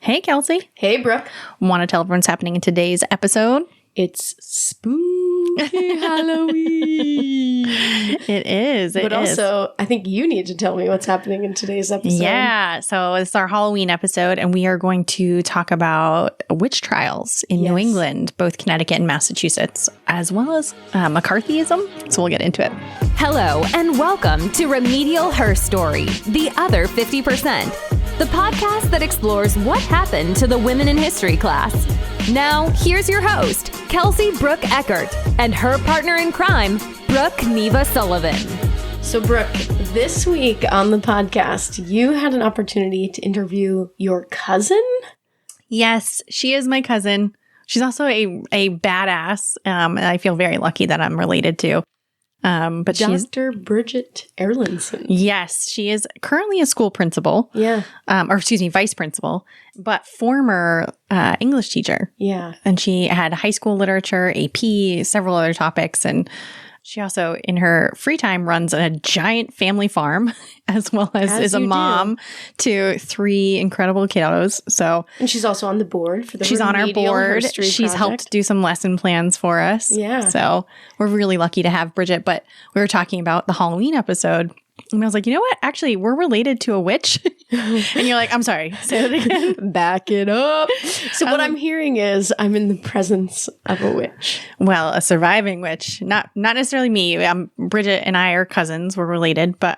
Hey, Kelsey. Hey, Brooke. Want to tell everyone what's happening in today's episode? It's spooky Halloween. It is. But also, I think you need to tell me what's happening in today's episode. Yeah. So it's our Halloween episode, and we are going to talk about witch trials in New England, both Connecticut and Massachusetts, as well as McCarthyism. So we'll get into it. Hello, and welcome to Remedial Herstory, the other 50%. The podcast that explores what happened to the women in history class. Now, here's your host, Kelsey Brooke Eckert, and her partner in crime, Brooke Neva Sullivan. So, Brooke, this week on the podcast, you had an opportunity to interview your cousin? Yes, she is my cousin. She's also a badass, and I feel very lucky that I'm related to. But she's Dr. Bridget Erlandson. Yes, she is currently a school principal. Yeah. Vice principal, but former English teacher. Yeah. And she had high school literature, AP, several other topics. And she also, in her free time, runs a giant family farm, as well as is a mom to 3 incredible kiddos. So, and she's also on the board for the She's on our board. Herstory She's project. helped do some lesson plans for us. Yeah. So we're really lucky to have Bridget. But we were talking about the Halloween episode. And I was like, you know what? Actually, we're related to a witch. And you're like, I'm sorry. Say it again. Back it up. So what I'm hearing is I'm in the presence of a witch. Well, a surviving witch. Not necessarily me. Bridget and I are cousins. We're related. But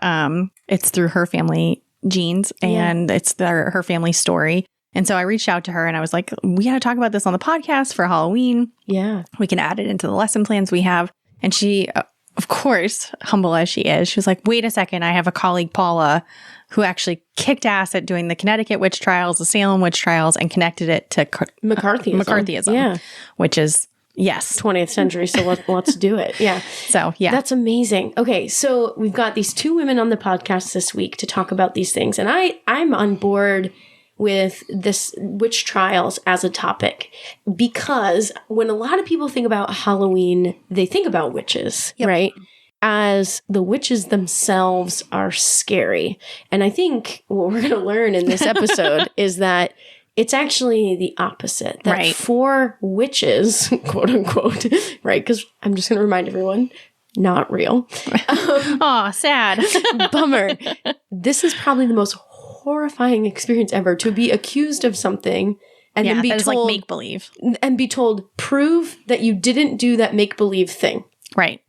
it's through her family genes. And it's her family story. And so I reached out to her and I was like, we got to talk about this on the podcast for Halloween. Yeah. We can add it into the lesson plans we have. And she... of course, humble as she is, she was like, wait a second, I have a colleague, Paula, who actually kicked ass at doing the Connecticut witch trials, the Salem witch trials, and connected it to McCarthyism. Yeah. Which is, yes. 20th century, so let's do it. Yeah. So, yeah. That's amazing. Okay, so we've got these 2 women on the podcast this week to talk about these things, and I'm on board with this witch trials as a topic because when a lot of people think about Halloween, they think about witches, right? As the witches themselves are scary. And I think what we're going to learn in this episode is that it's actually the opposite. That for witches, quote unquote, right? Because I'm just going to remind everyone, not real. Aw, sad. Bummer. This is probably the most horrifying experience ever, to be accused of something and then be told, like make-believe. And be told, prove that you didn't do that make-believe thing. Right.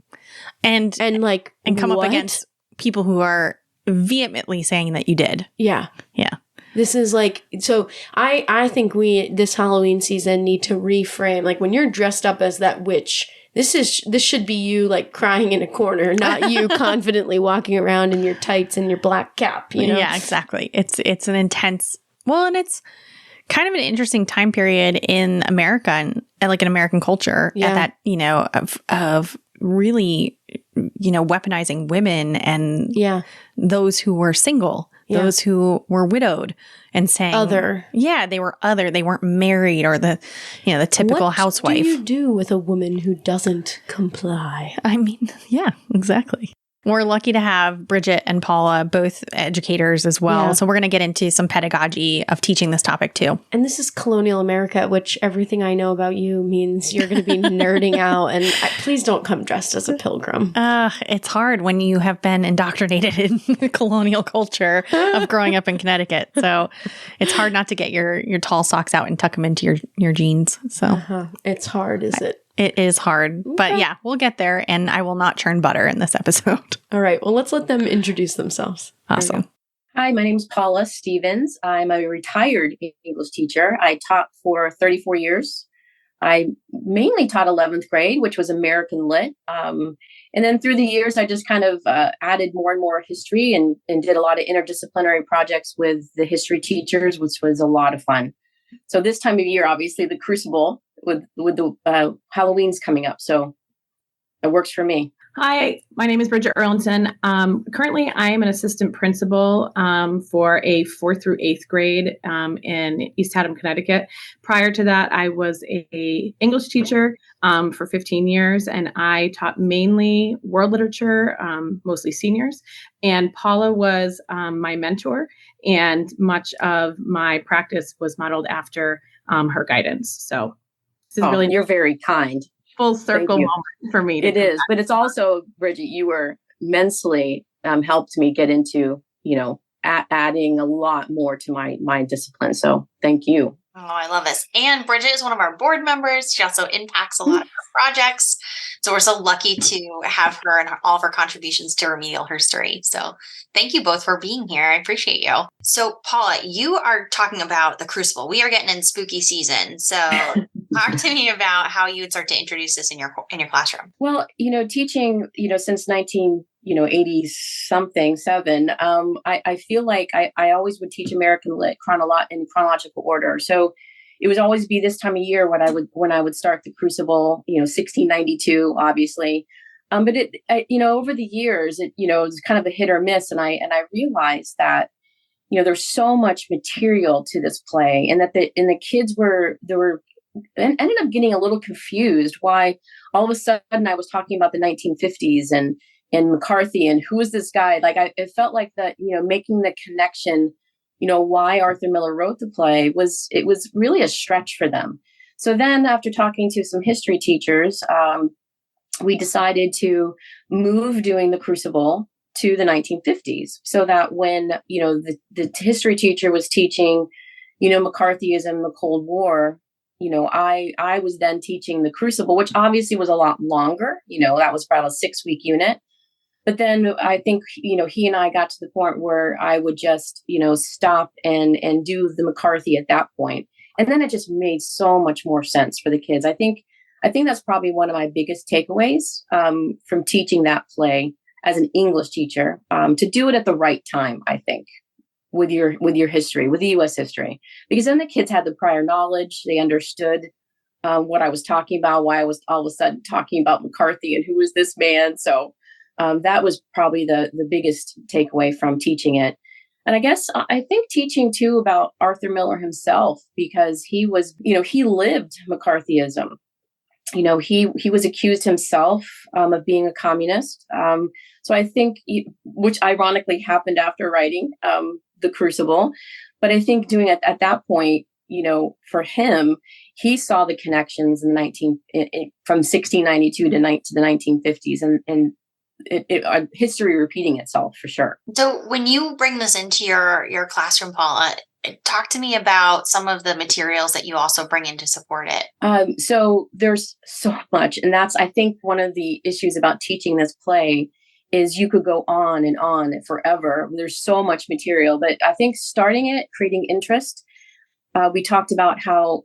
And come what? up against people who are vehemently saying that you did. Yeah. Yeah. This is like, so I think we, this Halloween season, need to reframe, like when you're dressed up as that witch, this should be you like crying in a corner, not you confidently walking around in your tights and your black cap, you know? Yeah, exactly. It's an intense, and it's kind of an interesting time period in America and like in American culture at that, of really, weaponizing women and those who were single, those who were widowed and saying other. Yeah, they were other. They weren't married or the typical housewife. What do you do with a woman who doesn't comply? I mean, yeah, exactly. We're lucky to have Bridget and Paula, both educators as well. Yeah. So we're going to get into some pedagogy of teaching this topic too. And this is colonial America, which everything I know about you means you're going to be nerding out. And please don't come dressed as a pilgrim. It's hard when you have been indoctrinated in the colonial culture of growing up in Connecticut. So it's hard not to get your tall socks out and tuck them into your jeans. So it's hard, is it? It is hard, but yeah, we'll get there, and I will not churn butter in this episode. All right, well, let's let them introduce themselves. Awesome. Hi, my name is Paula Stevens. I'm a retired English teacher. I taught for 34 years. I mainly taught 11th grade, which was American Lit. And then through the years, I just kind of added more and more history and did a lot of interdisciplinary projects with the history teachers, which was a lot of fun. So this time of year, obviously, the Crucible with the Halloween's coming up. So it works for me. Hi, my name is Bridget Erlandson. Currently, I am an assistant principal for a 4th through 8th grade in East Haddam, Connecticut. Prior to that, I was a English teacher for 15 years, and I taught mainly world literature, mostly seniors. And Paula was my mentor And much of my practice was modeled after her guidance. So this is really you're very kind. Full circle moment for me. It is, but it's also, Bridget, you were immensely helped me get into, adding a lot more to my discipline. So thank you. Oh, I love this. And Bridget is one of our board members. She also impacts a lot of our projects. So we're so lucky to have her and all of her contributions to Remedial Herstory. So thank you both for being here. I appreciate you. So Paula, you are talking about the Crucible. We are getting in spooky season. So talk to me about how you would start to introduce this in your classroom. Well, teaching, since 80 something 7, I feel like I always would teach American Lit in chronological order. So it would always be this time of year when I would start the Crucible, 1692, obviously. But over the years, it was kind of a hit or miss. And I realized that, there's so much material to this play, and that the kids ended up getting a little confused why all of a sudden I was talking about the 1950s and McCarthy and who is this guy? Like it felt like that, making the connection, why Arthur Miller wrote the play was really a stretch for them. So then after talking to some history teachers, we decided to move doing the Crucible to the 1950s, so that when, the history teacher was teaching, McCarthyism, the Cold War, I was then teaching the Crucible, which obviously was a lot longer. That was about a 6-week unit. But then I think, he and I got to the point where I would just, stop and do the McCarthy at that point. And then it just made so much more sense for the kids. I think that's probably one of my biggest takeaways from teaching that play as an English teacher, to do it at the right time, I think, with your history, with the U.S. history, because then the kids had the prior knowledge. They understood what I was talking about, why I was all of a sudden talking about McCarthy and who is this man. So that was probably the biggest takeaway from teaching it. And I guess I think teaching too about Arthur Miller himself, because he was, he lived McCarthyism. He was accused himself of being a communist. So I think, which ironically happened after writing the Crucible, but I think doing it at that point, for him, he saw the connections in from 1692 to the 1950s, and history repeating itself for sure. So when you bring this into your classroom, Paula, talk to me about some of the materials that you also bring in to support it. So there's so much, and that's, I think, one of the issues about teaching this play is you could go on and on forever. There's so much material, but I think starting it, creating interest. We talked about how,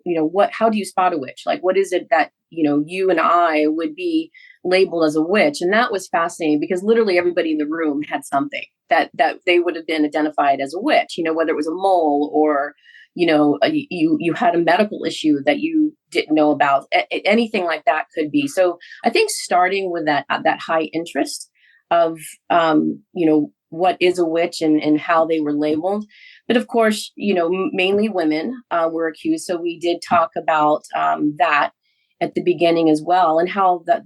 how do you spot a witch? Like, what is it that, you and I would be labeled as a witch? And that was fascinating, because literally everybody in the room had something that they would have been identified as a witch, whether it was a mole or, you had a medical issue that you didn't know about. Anything like that could be. So I think starting with that high interest of, what is a witch and how they were labeled. But of course, mainly women were accused. So we did talk about that at the beginning as well, and how the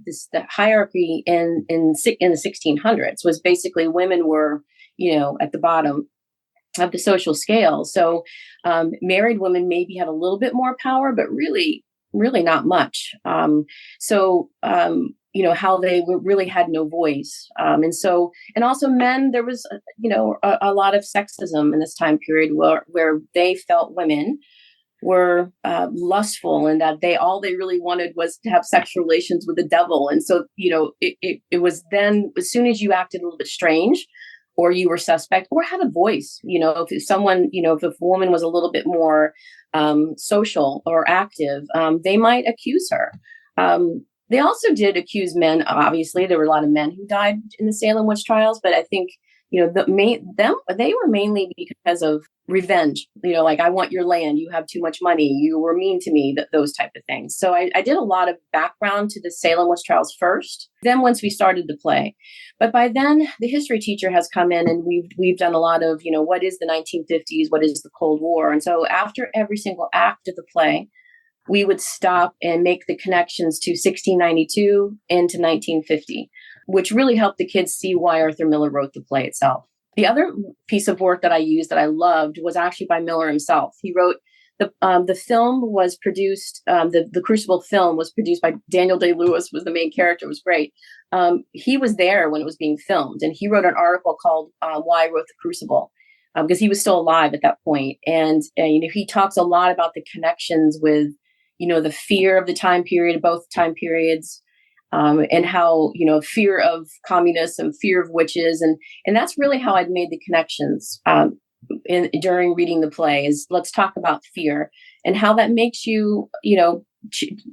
hierarchy in the 1600s was basically women were, at the bottom of the social scale. So married women maybe had a little bit more power, but really not much. How they really had no voice. And also men, there was, a lot of sexism in this time period where they felt women were lustful, and that all they really wanted was to have sexual relations with the devil. And so, it was then, as soon as you acted a little bit strange, or you were suspect, or had a voice, if someone, if a woman was a little bit more social or active, they might accuse her. They also did accuse men. Obviously, there were a lot of men who died in the Salem witch trials, but I think, they were mainly because of revenge. Like, I want your land. You have too much money. You were mean to me. Those type of things. So I did a lot of background to the Salem witch trials first. Then once we started the play, but by then the history teacher has come in, and we've done a lot of, what is the 1950s? What is the Cold War? And so after every single act of the play, we would stop and make the connections to 1692 and to 1950, which really helped the kids see why Arthur Miller wrote the play itself. The other piece of work that I used that I loved was actually by Miller himself. He wrote the film was produced. The Crucible film was produced by Daniel Day-Lewis. Was the main character. It was great. He was there when it was being filmed, and he wrote an article called "Why I Wrote the Crucible," because he was still alive at that point. And he talks a lot about the connections with the fear of the time period, both time periods. And how fear of communism, fear of witches, and that's really how I'd made the connections during reading the play. Is let's talk about fear and how that makes you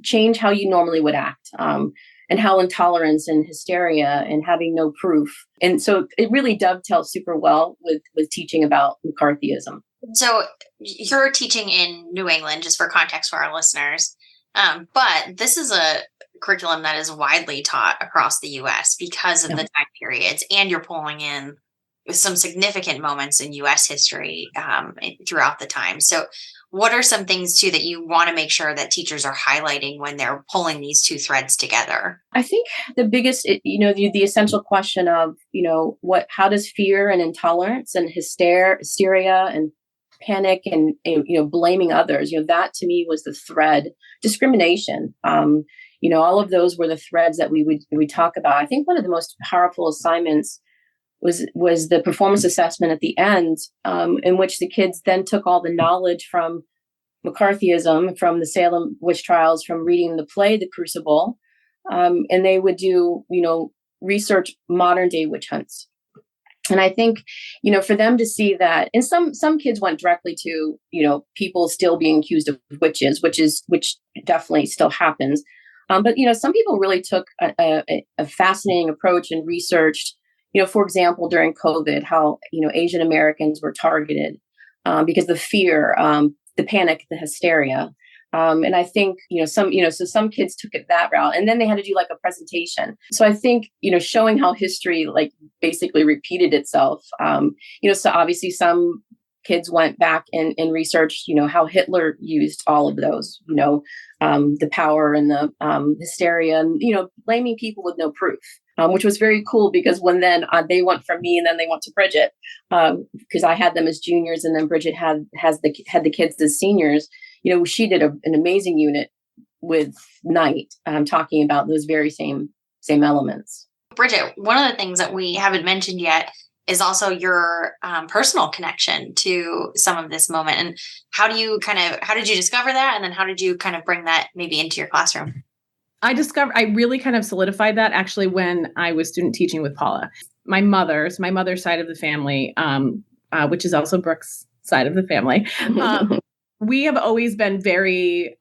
change how you normally would act, and how intolerance and hysteria and having no proof, and so it really dovetails super well with teaching about McCarthyism. So you're teaching in New England, just for context for our listeners, but this is a curriculum that is widely taught across the U.S. because of the time periods, and you're pulling in some significant moments in U.S. history throughout the time. So what are some things too that you want to make sure that teachers are highlighting when they're pulling these two threads together? I think the biggest, the essential question of, how does fear and intolerance and hysteria and panic and blaming others, that to me was the thread. Discrimination, all of those were the threads that we talk about. I think one of the most powerful assignments was the performance assessment at the end, in which the kids then took all the knowledge from McCarthyism, from the Salem witch trials, from reading the play The Crucible, and they would do research modern day witch hunts. And I think, for them to see that, and some kids went directly to, people still being accused of witches, which definitely still happens. But, some people really took a fascinating approach and researched, for example, during COVID, how, Asian Americans were targeted because the fear, the panic, the hysteria. And I think, so some kids took it that route, and then they had to do like a presentation. So I think, showing how history like basically repeated itself, so obviously some kids went back and researched, how Hitler used all of those, the power and the hysteria and, blaming people with no proof, which was very cool because when then they went from me and then they went to Bridget, because I had them as juniors and then Bridget had the kids as seniors. She did an amazing unit with Knight, talking about those very same elements. Bridget, one of the things that we haven't mentioned yet is also your personal connection to some of this moment. And how did you discover that? And then how did you kind of bring that maybe into your classroom? I really kind of solidified that actually when I was student teaching with Paula. My mother's side of the family, which is also Brooke's side of the family. We have always been very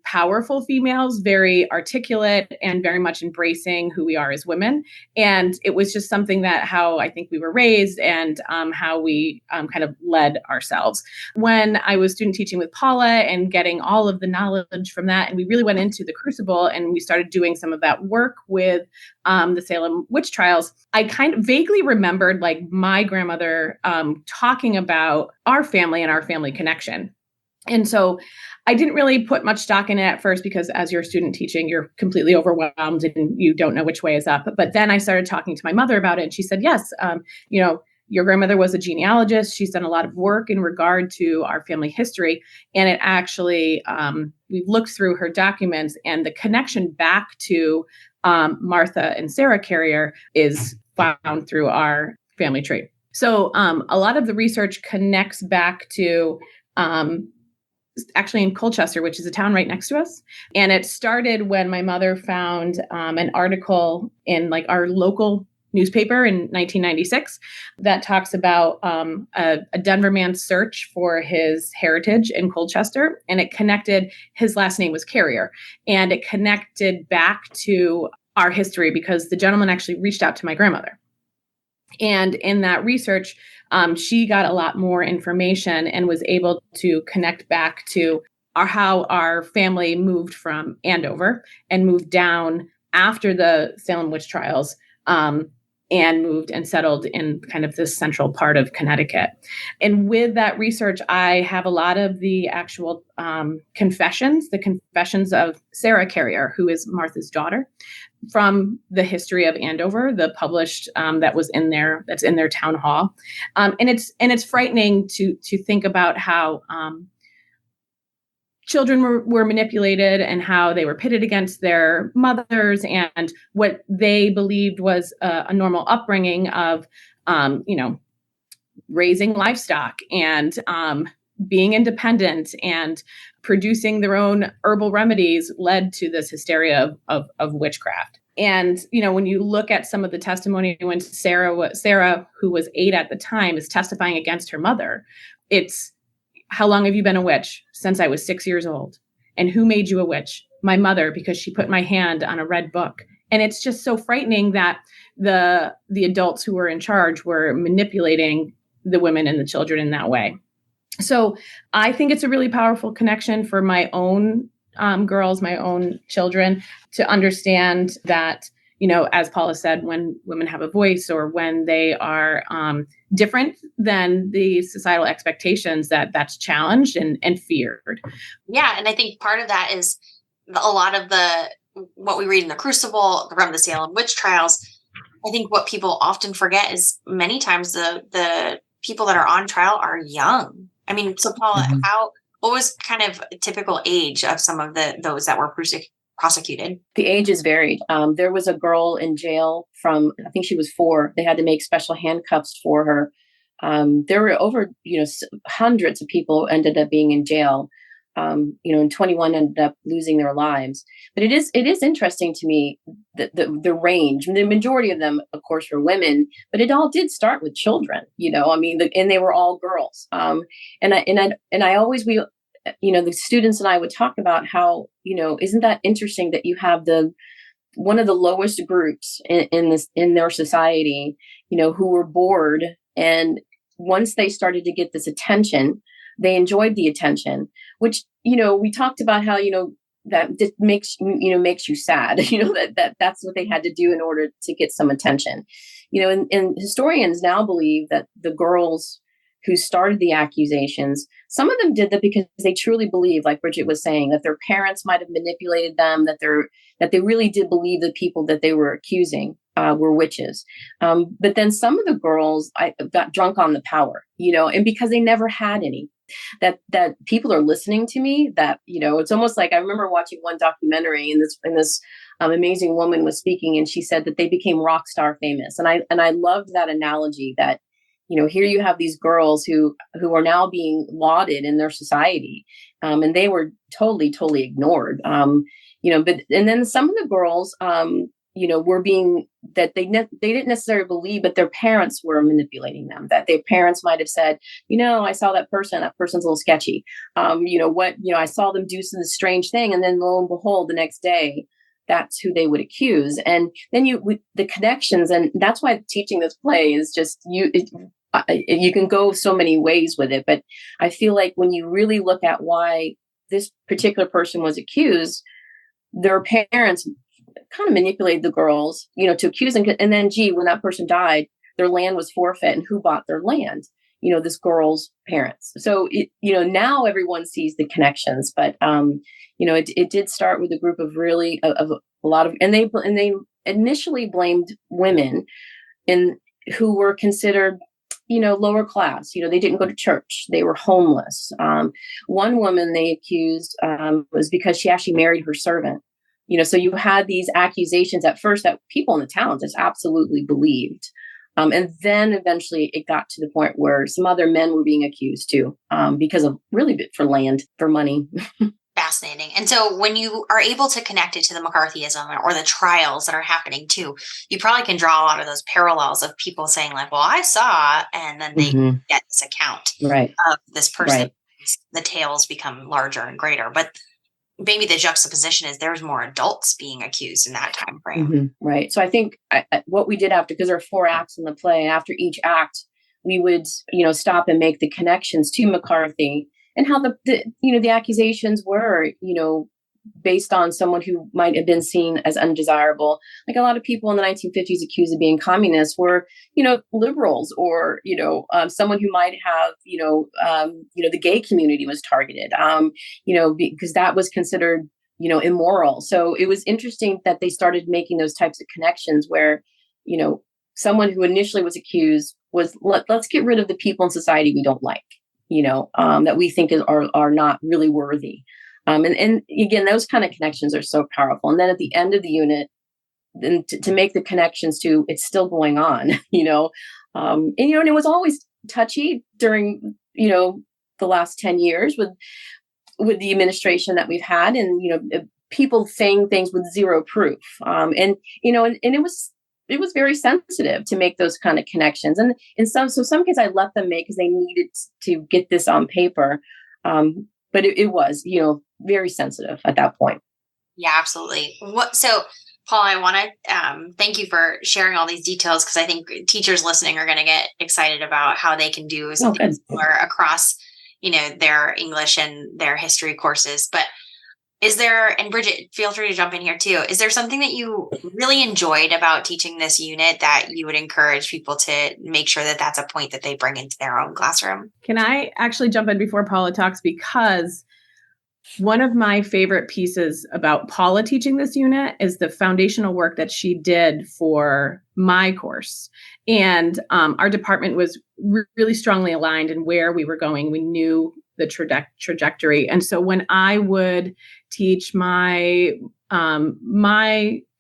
powerful females, very articulate, and very much embracing who we are as women. And it was just something that how I think we were raised and how we kind of led ourselves. When I was student teaching with Paula and getting all of the knowledge from that, and we really went into the Crucible and we started doing some of that work with the Salem witch trials, I kind of vaguely remembered like my grandmother talking about our family and our family connection. And so I didn't really put much stock in it at first because as you're student teaching, you're completely overwhelmed and you don't know which way is up. But then I started talking to my mother about it and she said, yes, your grandmother was a genealogist. She's done a lot of work in regard to our family history. And it actually, we've looked through her documents and the connection back to Martha and Sarah Carrier is found through our family tree. So a lot of the research connects back to actually in Colchester, which is a town right next to us. And it started when my mother found an article in like our local newspaper in 1996 that talks about a Denver man's search for his heritage in Colchester. And it connected, his last name was Carrier. And it connected back to our history because the gentleman actually reached out to my grandmother. And in that research, she got a lot more information and was able to connect back to how our family moved from Andover and moved down after the Salem witch trials and moved and settled in kind of this central part of Connecticut. And with that research, I have a lot of the actual confessions of Sarah Carrier, who is Martha's daughter. from the history of Andover, the published that's in their town hall, and it's frightening to think about how children were manipulated and how they were pitted against their mothers and what they believed was a normal upbringing of, raising livestock and being independent and producing their own herbal remedies led to this hysteria of witchcraft. And, when you look at some of the testimony when Sarah, who was 8 at the time, is testifying against her mother, it's, how long have you been a witch? Since I was 6 years old. And who made you a witch? My mother, because she put my hand on a red book. And it's just so frightening that the adults who were in charge were manipulating the women and the children in that way. So I think it's a really powerful connection for my own girls, my own children, to understand that, as Paula said, when women have a voice or when they are different than the societal expectations, that's challenged and feared. Yeah. And I think part of that is a lot of what we read in the Crucible from the Salem witch trials. I think what people often forget is many times the people that are on trial are young. I mean, so Paula, what was kind of a typical age of some of those that were prosecuted? The ages varied. There was a girl in jail from, I think she was 4. They had to make special handcuffs for her. There were over, hundreds of people ended up being in jail. And 21 ended up losing their lives. But it is interesting to me the range. The majority of them, of course, were women, but it all did start with children. And they were all girls. And I always the students and I would talk about how isn't that interesting that you have one of the lowest groups in their society, who were bored, and once they started to get this attention, they enjoyed the attention, which, we talked about how, that just makes you sad, that's what they had to do in order to get some attention, and historians now believe that the girls who started the accusations, some of them did that because they truly believe, like Bridget was saying, that their parents might have manipulated them, that they really did believe the people that they were accusing were witches. But then some of the girls got drunk on the power, and because they never had any, that people are listening to me, that, it's almost like I remember watching one documentary and this amazing woman was speaking, and she said that they became rock star famous. And I loved that analogy that, here you have these girls who are now being lauded in their society. And they were totally ignored. But then some of the girls, were being, that they didn't necessarily believe, but their parents were manipulating them, that their parents might have said, I saw that person's a little sketchy. I saw them do some strange thing. And then lo and behold, the next day, that's who they would accuse. And then the connections, and that's why teaching this play is just, you can go so many ways with it. But I feel like when you really look at why this particular person was accused, their parents kind of manipulated the girls, to accuse them. And then, when that person died, their land was forfeit, and who bought their land? This girl's parents. So now everyone sees the connections, but it did start with a group of really of a lot of, and they initially blamed women who were considered, lower class. They didn't go to church. They were homeless. One woman they accused was because she actually married her servant. So you had these accusations at first that people in the town just absolutely believed. And then eventually it got to the point where some other men were being accused too, because of really for land, for money. Fascinating. And so when you are able to connect it to the McCarthyism or the trials that are happening too, you probably can draw a lot of those parallels of people saying like, well, I saw, and then they get this account of this person. Right. The tales become larger and greater. But maybe the juxtaposition is there's more adults being accused in that time frame. Right. So I think what we did after, because there are 4 acts in the play, after each act, we would, stop and make the connections to McCarthy and how the accusations were, based on someone who might have been seen as undesirable. Like a lot of people in the 1950s accused of being communists were, liberals, or, someone who might have, the gay community was targeted, because that was considered immoral. So it was interesting that they started making those types of connections where, someone who initially was accused was let's get rid of the people in society we don't like, that we think are not really worthy. And again, those kind of connections are so powerful. And then at the end of the unit, then to make the connections to it's still going on, and it was always touchy during, the last 10 years with the administration that we've had, and, people saying things with zero proof. And it was very sensitive to make those kind of connections. And in some cases I let them make because they needed to get this on paper. But it was, very sensitive at that point. Yeah, absolutely. So Paul, I want to thank you for sharing all these details, because I think teachers listening are going to get excited about how they can do something similar across, their English and their history courses. But and Bridget, feel free to jump in here too. Is there something that you really enjoyed about teaching this unit that you would encourage people to make sure that that's a point that they bring into their own classroom? Can I actually jump in before Paula talks? Because one of my favorite pieces about Paula teaching this unit is the foundational work that she did for my course. And our department was really strongly aligned in where we were going. We knew the trajectory. And so when I would teach my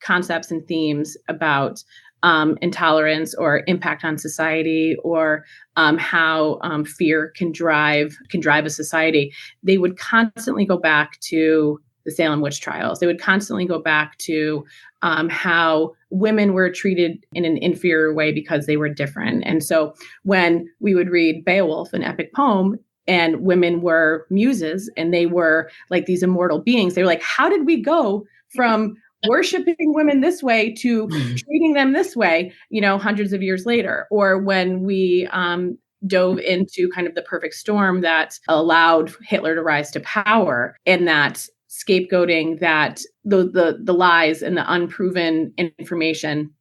concepts and themes about intolerance or impact on society, or how fear can drive a society, they would constantly go back to the Salem witch trials. They would constantly go back to how women were treated in an inferior way because they were different. And so when we would read Beowulf, an epic poem, and women were muses and they were like these immortal beings, they were like, how did we go from worshiping women this way to treating them this way, hundreds of years later? Or when we dove into kind of the perfect storm that allowed Hitler to rise to power, and that scapegoating, that the lies and the unproven information.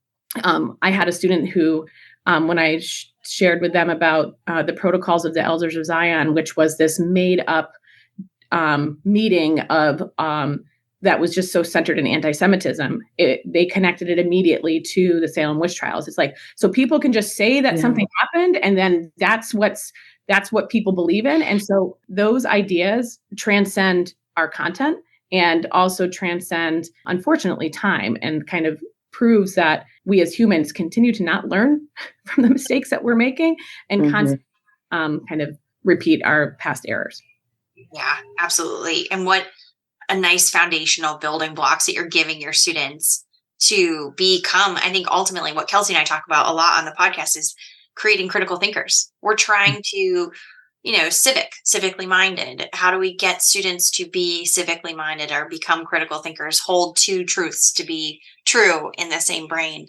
I had a student who, when I shared with them about the protocols of the Elders of Zion, which was this made up meeting of that was just so centered in anti-Semitism, they connected it immediately to the Salem witch trials. It's like, so people can just say that something happened, and then that's what people believe in. And so those ideas transcend our content and also transcend, unfortunately, time, and kind of proves that we as humans continue to not learn from the mistakes that we're making, and constantly kind of repeat our past errors. Yeah, absolutely. And what a nice foundational building blocks that you're giving your students to become. I think ultimately what Kelsey and I talk about a lot on the podcast is creating critical thinkers. We're trying to, civically minded. How do we get students to be civically minded or become critical thinkers, hold two truths to be true in the same brain?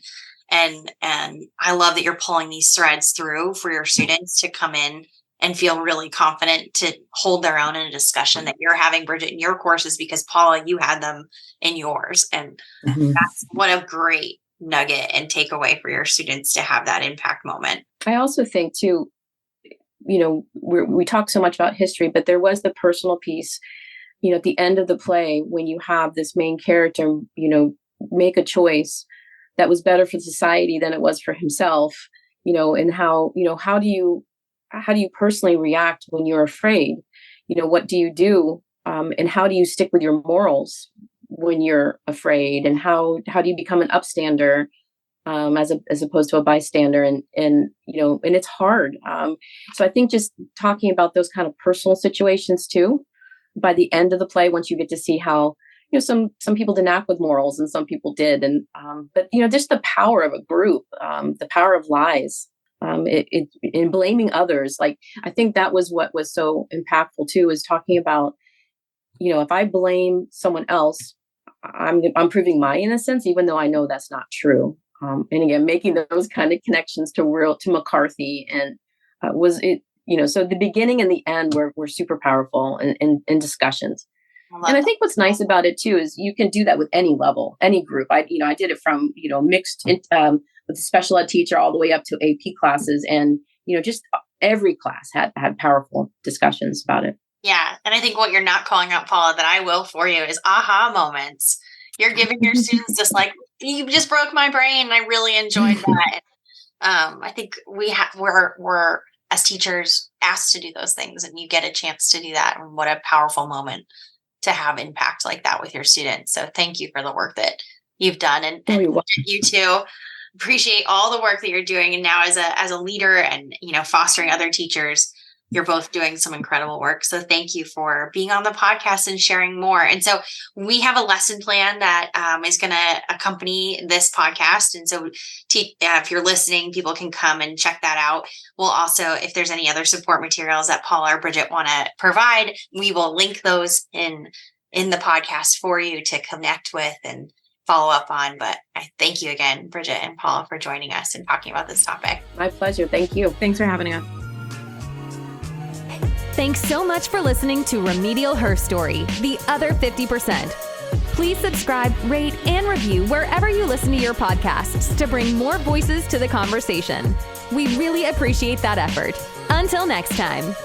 And I love that you're pulling these threads through for your students to come in and feel really confident to hold their own in a discussion that you're having, Bridget, in your courses, because Paula, you had them in yours. And that's what a great nugget and takeaway for your students to have that impact moment. I also think too, we talk so much about history, but there was the personal piece, at the end of the play, when you have this main character, make a choice that was better for society than it was for himself, and how do you personally react when you're afraid? What do you do? And how do you stick with your morals when you're afraid? And how do you become an upstander as opposed to a bystander? And it's hard. So I think just talking about those kind of personal situations too, by the end of the play, once you get to see how, some people didn't act with morals and some people did. And, but just the power of a group, the power of lies. In blaming others, like I think that was what was so impactful too, is talking about, if I blame someone else, I'm proving my innocence, even though I know that's not true. And again, making those kind of connections to McCarthy, and was it, so the beginning and the end were super powerful in discussions. And I think what's nice about it too is you can do that with any level, any group. I did it from mixed with a special ed teacher all the way up to AP classes, and just every class had powerful discussions about it. Yeah. And I think what you're not calling out, Paula, that I will for you is aha moments. You're giving your students just like, you just broke my brain. I really enjoyed that. I think we're as teachers asked to do those things, and you get a chance to do that. And what a powerful moment to have impact like that with your students. So thank you for the work that you've done, and you too. Appreciate all the work that you're doing. And now as a leader and, fostering other teachers, you're both doing some incredible work. So thank you for being on the podcast and sharing more. And so we have a lesson plan that is going to accompany this podcast. And so if you're listening, people can come and check that out. We'll also, if there's any other support materials that Paula or Bridget want to provide, we will link those in the podcast for you to connect with and follow up on. But I thank you again, Bridget and Paula, for joining us and talking about this topic. My pleasure. Thank you. Thanks for having us. Thanks so much for listening to Remedial Herstory, the other 50%. Please subscribe, rate, and review wherever you listen to your podcasts to bring more voices to the conversation. We really appreciate that effort. Until next time.